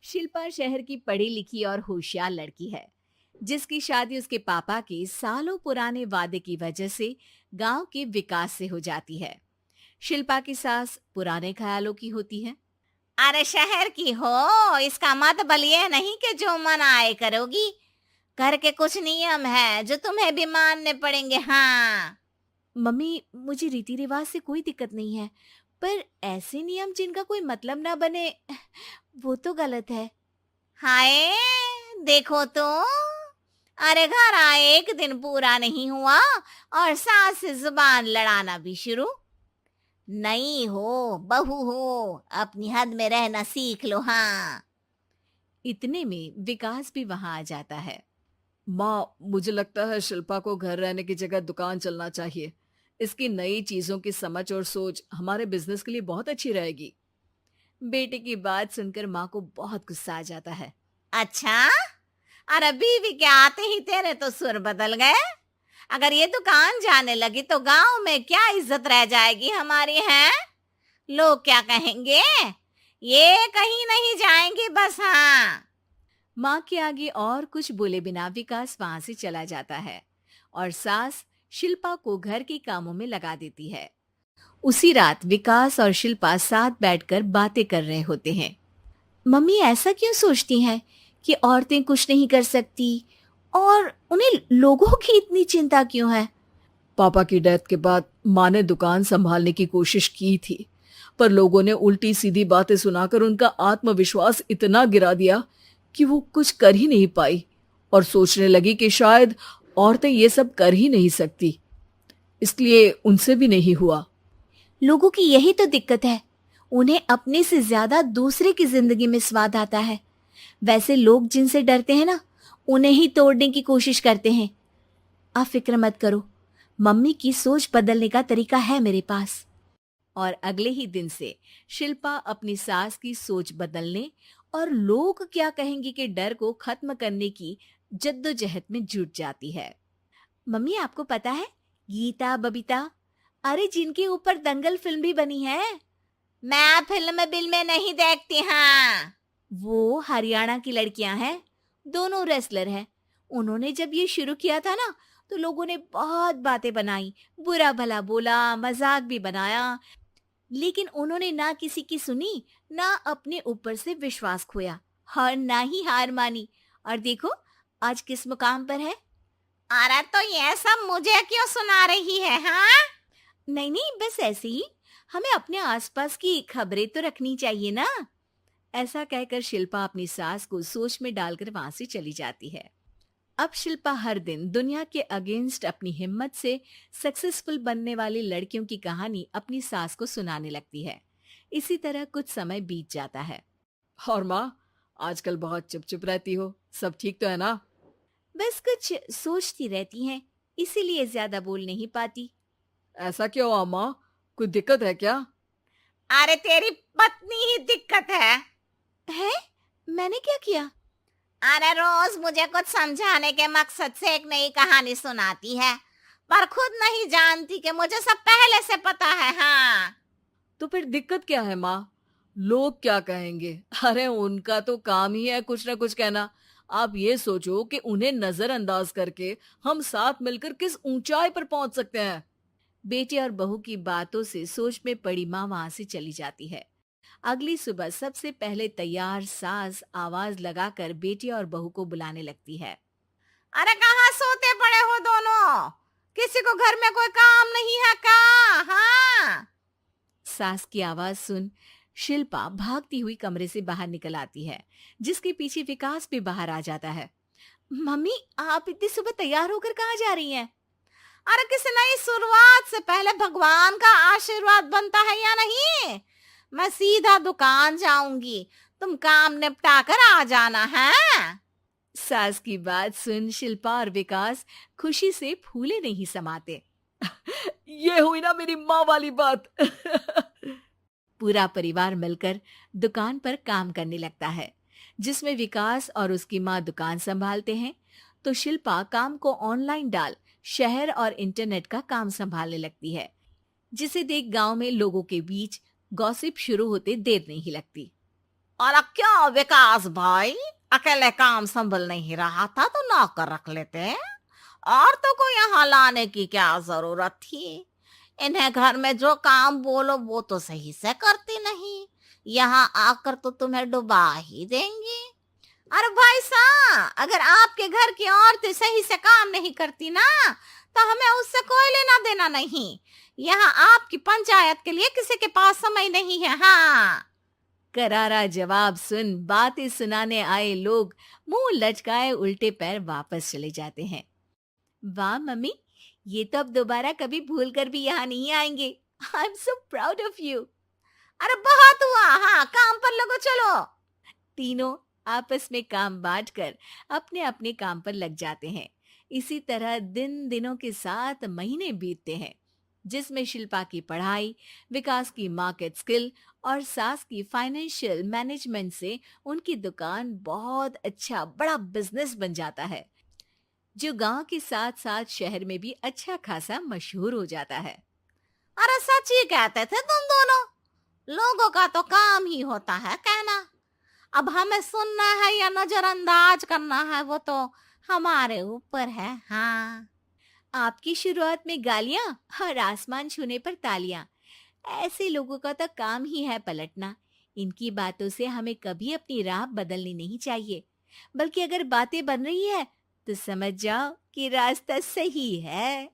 शिल्पा शहर की पढ़ी लिखी और होशियार लड़की है, जिसकी शादी उसके पापा के सालों पुराने वादे की वजह से गांव के विकास से हो जाती है। शिल्पा की सास पुराने ख्यालों की होती है। अरे शहर की हो, इसका मतलब ये नहीं कि जो मन आए करोगी। घर के कुछ नियम है जो तुम्हें भी मानने पड़ेंगे। हाँ। मम्मी, मुझे रीति रिवाज से कोई दिक्कत नहीं है, पर ऐसे नियम जिनका कोई मतलब ना बने, वो तो गलत है। हाय, देखो तो। अरे घर आए एक दिन पूरा नहीं हुआ और सास से जुबान लड़ाना भी शुरू। नई हो, बहू हो, अपनी हद में रहना सीख लो। हाँ। इतने में विकास भी वहां आ जाता है। माँ, मुझे लगता है शिल्पा को घर रहने की जगह दुकान चलना चाहिए। इसकी नई चीजों की समझ और सोच हमारे बिजनेस के लिए बहुत अच्छी रहेगी। बेटे की बात सुनकर माँ को बहुत गुस्सा आ जाता है। अच्छा, अरे बीवी के आते ही तेरे तो सुर बदल गए। अगर ये दुकान जाने लगी तो गांव में क्या इज्जत रह जाएगी हमारी है? लोग क्या कहेंगे? ये कहीं नहीं जाएंगी बस। हाँ। माँ के आगे और कुछ बोले बिना विकास वहां से चला जाता है और सास शिल्पा को घर के कामों में लगा देती है। उसी रात विकास और शिल्पा साथ बैठकर बातें कर रहे होते हैं। मम्मी ऐसा क्यों सोचती हैं कि औरतें कुछ नहीं कर सकती, और उन्हें लोगों की इतनी चिंता क्यों है? पापा की डेथ के बाद माँ ने दुकान संभालने की कोशिश की थी, पर लोगों ने उल्टी सीधी बातें सुनाकर उनका आत्मविश्वास इतना गिरा दिया कि वो कुछ कर ही नहीं पाई और सोचने लगी कि शायद औरतें ये सब कर ही नहीं सकती, इसलिए उनसे भी नहीं हुआ। लोगों की यही तो दिक्कत है, उन्हें अपने से ज्यादा दूसरे की जिंदगी में स्वाद आता है। वैसे लोग जिनसे डरते हैं ना, उन्हें ही तोड़ने की कोशिश करते हैं। आप फिक्र मत करो, मम्मी की सोच बदलने का तरीका है मेरे पास। और अगले ही दिन से शिल्पा अपनी सास की सोच बदलने और लोग क्या कहेंगे के डर को खत्म करने की जद्दोजहद में जुट जाती है। मम्मी, आपको पता है, गीता बबीता, अरे जिनके ऊपर दंगल फिल्म भी बनी है, मैं फिल्म बिल में नहीं देखती। हाँ। वो हरियाणा की लड़कियां हैं। दोनों रेसलर हैं। उन्होंने जब ये शुरू किया था ना, तो लोगों ने बहुत बातें बनाई, बुरा भला बोला, मजाक भी बनाया, लेकिन उन्होंने ना किसी की सुनी, ना अपने ऊपर से विश्वास खोया और ना ही हार मानी। और देखो, आज किस मुकाम पर है। अरे तो ये सब मुझे क्यों सुना रही है? हाँ। नहीं नहीं, बस ऐसे ही, हमें अपने आसपास की खबरें तो रखनी चाहिए ना। ऐसा कहकर शिल्पा अपनी सास को सोच में डालकर वहां से चली जाती है। अब शिल्पा हर दिन दुनिया के अगेंस्ट अपनी हिम्मत से सक्सेसफुल बनने वाली लड़कियों की कहानी अपनी सास को सुनाने लगती है। इसी तरह कुछ समय बीत जाता है। और माँ, आजकल बहुत चुप चुप रहती हो, सब ठीक तो है ना? बस कुछ सोचती रहती हैं, इसीलिए ज्यादा बोल नहीं पाती। ऐसा क्यों अम्मा? कोई दिक्कत है क्या? अरे तेरी पत्नी ही दिक्कत है? मैंने क्या किया? अरे रोज मुझे कुछ समझाने के मकसद से एक नई कहानी सुनाती है, पर खुद नहीं जानती कि मुझे सब पहले से पता है। हाँ। तो फिर दिक्कत क्या है माँ? लोग क्या कहेंगे? अरे उनका तो काम ही है कुछ ना कुछ कहना। आप ये सोचो कि उन्हें नजरअंदाज करके हम साथ मिलकर किस ऊंचाई पर पहुंच सकते हैं। बेटे और बहू की बातों से सोच में पड़ी माँ वहां से चली जाती है। अगली सुबह सबसे पहले तैयार सास आवाज लगाकर बेटे और बहू को बुलाने लगती है। अरे कहाँ सोते पड़े हो दोनों? किसी को घर में कोई काम नहीं है का? हाँ। सास की आवाज सुन शिल्पा भागती हुई कमरे से बाहर निकल आती है, जिसके पीछे विकास भी बाहर आ जाता है। मम्मी, आप इतनी सुबह तैयार होकर कहाँ जा रही हैं? अरे किसी नई शुरुआत से पहले भगवान का आशीर्वाद बनता है या नहीं? मैं सीधा दुकान जाऊंगी, तुम काम निपटा कर आ जाना है। सास की बात सुन शिल्पा और विकास खुशी से फूले नहीं समाते। ये हुई ना मेरी माँ वाली बात। पूरा परिवार मिलकर दुकान पर काम करने लगता है, जिसमें विकास और उसकी माँ दुकान संभालते हैं, तो शिल्पा काम को ऑनलाइन डाल शहर और इंटरनेट का काम संभालने लगती है, जिसे देख गांव में लोगों के बीच गॉसिप शुरू होते देर नहीं लगती। और क्या विकास भाई, अकेले काम संभल नहीं रहा था तो नौकर रख लेते। औरतों को यहाँ लाने की क्या जरूरत थी? इन्हें घर में जो काम बोलो वो तो सही से करती नहीं, यहाँ आकर तो तुम्हें डुबा ही देंगी। अरे भाई साहब, अगर आपके घर की औरतें सही से काम नहीं करती ना, तो हमें उससे कोई लेना देना नहीं। यहाँ आपकी पंचायत के लिए किसी के पास समय नहीं है। हाँ। करारा जवाब सुन बातें सुनाने आए लोग मुंह लटकाए उल्टे पैर वापस चले जाते हैं। वाह मम्मी, ये तो अब दोबारा कभी भूल कर भी यहाँ नहीं आएंगे। I am so proud of you. अरे बहुत हुआ, हाँ काम पर लगो चलो। तीनों आपस में काम बांटकर अपने अपने काम पर लग जाते हैं। इसी तरह दिन दिनों के साथ महीने बीतते हैं, जिसमें शिल्पा की पढ़ाई, विकास की मार्केट स्किल और सास की फाइनेंशियल मैनेजमेंट से उनकी दुकान बहुत अच्छा बड़ा बिजनेस बन जाता है, जो गांव के साथ साथ शहर में भी अच्छा खासा मशहूर हो जाता है। अरे सच ही कहते थे तुम दोनों, लोगों का तो काम ही होता है कहना। अब हमें सुनना है या नजरअंदाज करना है वो तो हमारे ऊपर है। हाँ। आपकी शुरुआत में गालियां और आसमान छूने पर तालियां, ऐसे लोगों का तो काम ही है पलटना। इनकी बातों से हमें कभी अपनी राह बदलनी नहीं चाहिए, बल्कि अगर बातें बन रही है तो समझ जाओ कि रास्ता सही है।